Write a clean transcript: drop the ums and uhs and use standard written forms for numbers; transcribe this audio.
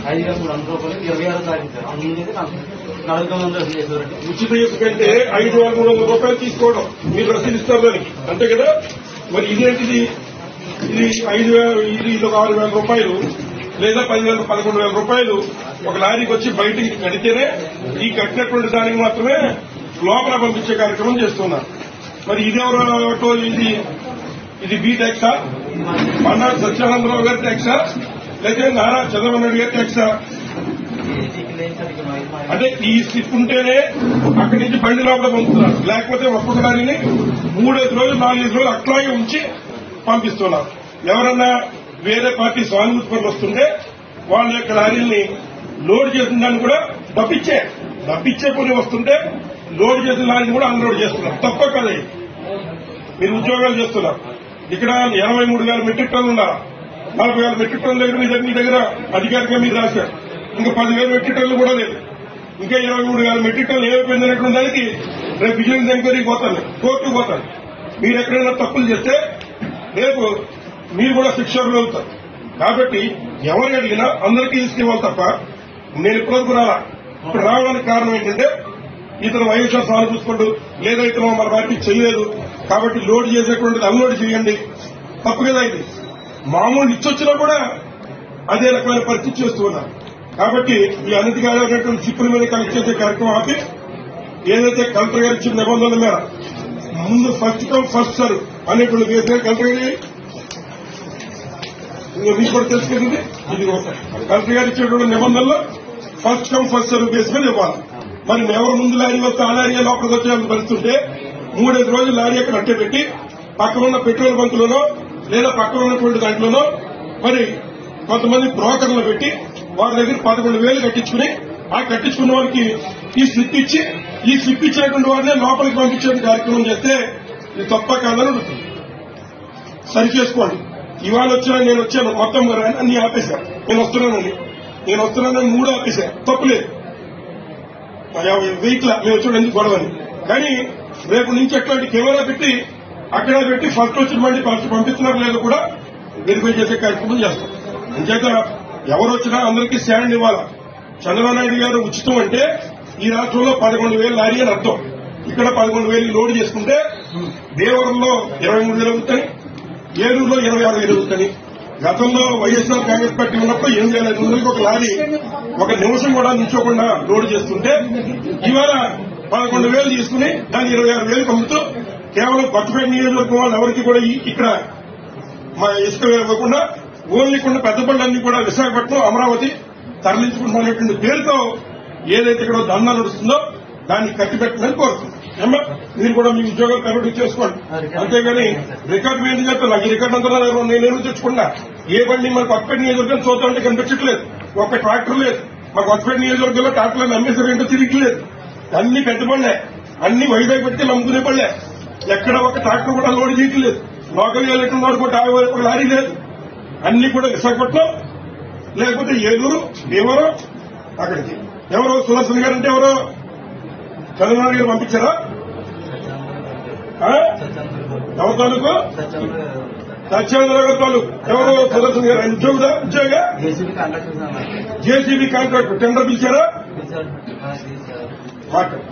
5,300 సాధించారు. అందుకే నడుగుతుందని చేశారంటే ఉచిత ఇసుక అంటే 5,300 రూపాయలు తీసుకోవడం మీరు రసీదు ఇస్తారు దానికి, అంతే కదా. మరి ఇదేంటిది? ఇది 5,000, ఇది ఒక 6,000 రూపాయలు లేదా 10,000, 11,000 రూపాయలు ఒక లారీకి వచ్చి బయటికి కడితేనే ఈ కట్టినటువంటి దానికి మాత్రమే లోపల పంపించే కార్యక్రమం చేస్తున్నారు. మరి ఇదెవరో ఇది బి ట్యాక్సా, మన్నాడు సత్యానందరావు గారి ట్యాక్సా, లేకపోతే నారా చంద్రబాబు నాయుడు గారి ట్యాక్సా? అంటే ఈ స్లిప్ ఉంటేనే అక్కడి నుంచి బండి లోపల పంపుతున్నారు, లేకపోతే ఒక్కొక్క లారీని 3-5 రోజులు 4-5 రోజులు అట్లాగే ఉంచి పంపిస్తున్నారు. ఎవరన్నా వేరే పార్టీ సానుభూతి పనులు వస్తుంటే వాళ్ళ యొక్క లారీల్ని లోడ్ చేసిన దాన్ని కూడా డబ్బిచ్చే కొన్ని వస్తుంటే లోడ్ చేసిన లారీని కూడా అన్లోడ్ చేస్తున్నారు. తప్ప కదా, మీరు ఉద్యోగాలు చేస్తున్నారు. ఇక్కడ 83,000 మెట్రిక్ టన్నులు ఉన్నారు. 40,000 మెట్రిక్ టన్నుల దగ్గర మీ దగ్గర అధికారికంగా మీరు రాశారు. ఇంకా 10,000 మెట్రిక్ టన్నులు కూడా లేదు. ఇంకా 23,000 మెట్రిక్ టన్నులు ఏమైపోయిందనేటువంటి దానికి రేపు విజిలెన్స్ ఎంక్వైరీకి పోతాను, కోర్టుకు పోతాను. మీరు ఎక్కడైనా తప్పులు చేస్తే రేపు మీరు కూడా శిక్షలు అవుతారు. కాబట్టి ఎవరు అడిగినా అందరికీ ఇవ్వాలి తప్ప నేను ఇప్పటివరకు రాలా. ఇప్పుడు రావడానికి కారణం ఏంటంటే ఇతను వైఎస్ఆర్ సానుభూతిపడు లేదా ఇతను మన పార్టీ చేయలేదు కాబట్టి లోడ్ చేసేటువంటిది అన్లోడ్ చేయండి, తప్పు కదా. ఇది మామూలు ఇచ్చొచ్చినా కూడా అదే రకమైన పరిస్థితి చేస్తూ ఉన్నారు. కాబట్టి ఈ అనధికారమైనటువంటి చిప్పుల మీద కలెక్ట్ చేసే కార్యక్రమం ఆపి ఏదైతే కలెక్టర్ గారు ఇచ్చిన నిబంధనల మేర ముందు ఫస్ట్ కమ్ ఫస్ట్ సర్వ్ అనేటువంటి వేసే కలెక్టర్ గారి మీకు కూడా తెలుసుకుంటుంది. ఇది కలెక్టర్ గారు ఇచ్చేటువంటి నిబంధనలో first come first serve base మీద ఇవ్వాలి. మరి ఎవరు ముందు లారీ వస్తే ఆ లారీ లోపలికి వచ్చేయాలని పరిస్థితుంటే 3-5 రోజులు లారీ అక్కడ అట్టే పెట్టి పక్కన ఉన్న పెట్రోల్ బంకులలో లేదా పక్కన ఉన్నటువంటి దాంట్లోనో మరి కొంతమంది బ్రోకర్లు పెట్టి వారి దగ్గర 11,000 కట్టించుకుని ఆ కట్టించుకున్న వారికి ఈ స్లిప్ ఇచ్చినటువంటి వారినే లోపలికి పంపించే కార్యక్రమం చేస్తే ఇది తప్ప కాదని ఉంటుంది. సరి చేసుకోండి. ఇవాళ వచ్చినా నేను వచ్చాను మొత్తం అన్ని ఆపేశాను. నేను వస్తున్నానని 3 ఆపేశాను, తప్పులేదు. 50 వెహికల్ మేము వచ్చాడు గొడవని. కానీ రేపు నుంచి అట్లాంటి కెమెరా పెట్టి అక్కడ పెట్టి ఫస్ట్ వచ్చిన బండి ఫస్ట్ పంపిస్తున్నారు లేదో కూడా వెరిఫై చేసే కార్యక్రమం చేస్తాం. అంచేత ఎవరు వచ్చినా అందరికీ స్టాండ్ ఇవ్వాలా. చంద్రబాబు నాయుడు గారు ఉచితం అంటే ఈ రాష్ట్రంలో 11,000 లారీ అని అర్థం. ఇక్కడ 11,000 లోడ్ చేసుకుంటే దేవరంలో 23,000 అవుతాయి, ఏలూరులో 26,000 అవుతాయి. గతంలో వైఎస్ఆర్ కాంగ్రెస్ పార్టీ ఉన్నప్పుడు 8,500 ఒక లారీ ఒక నిమిషం కూడా నిల్చోకుండా లోడ్ చేస్తుంటే ఇవాళ 11,000 తీసుకుని దాన్ని 26,000 అమ్ముతూ కేవలం కొత్తపేట నియోజకవర్గం వాళ్ళు ఎవరికి కూడా ఇక్కడ మా ఇసుక ఇవ్వకుండా ఓన్లీ కొన్ని పెద్ద పనులన్నీ కూడా విశాఖపట్నం, అమరావతి తరలించుకుంటున్నటువంటి పేరుతో ఏదైతే ఇక్కడ దందా నడుస్తుందో దాన్ని కట్టిపెట్టమని కోరుతుంది. మీరు కూడా మీ ఉద్యోగాలు కరెక్ట్ చేసుకోండి. అంతేగాని రికార్డు మీద చెప్తాను. నాకు ఈ రికార్డు అంతా నేను తెచ్చుకున్నా. ఏ బండి మన కొత్తపేట నియోజకవర్గం చూద్దామంటే కనిపించట్లేదు. ఒక్క ట్రాక్టర్ లేదు. మా కొత్తపేట నియోజకవర్గంలో ట్రాక్టర్లను అమ్మేసారు ఏంటో తిరిగిలేదు. అన్ని పెద్ద పనులే, అన్ని వైజాగ్ పెట్టి అమ్ముకునే పనులే. ఎక్కడ ఒక ట్రాక్టర్ కూడా లోడ్ చేయట్లేదు. లోకల్ వెళ్ళేటువంటి కూడా 50 లారీ లేదు. అన్ని కూడా విశాఖపట్నం లేకపోతే ఏలూరు, భీమవరం అక్కడికి. ఎవరో సుదర్శన్ గారు అంటే ఎవరో చంద్రబాబు గారు పంపించారా? ఎవరి తాలూకు? సత్యేంద్ర గారి తాలూకు. ఎవరో సుదర్శన్ గారు ఆయన ఉద్యోగ జేసీబీ కాంట్రాక్టర్ టెండర్ పిలిచారా? మాట్లాడు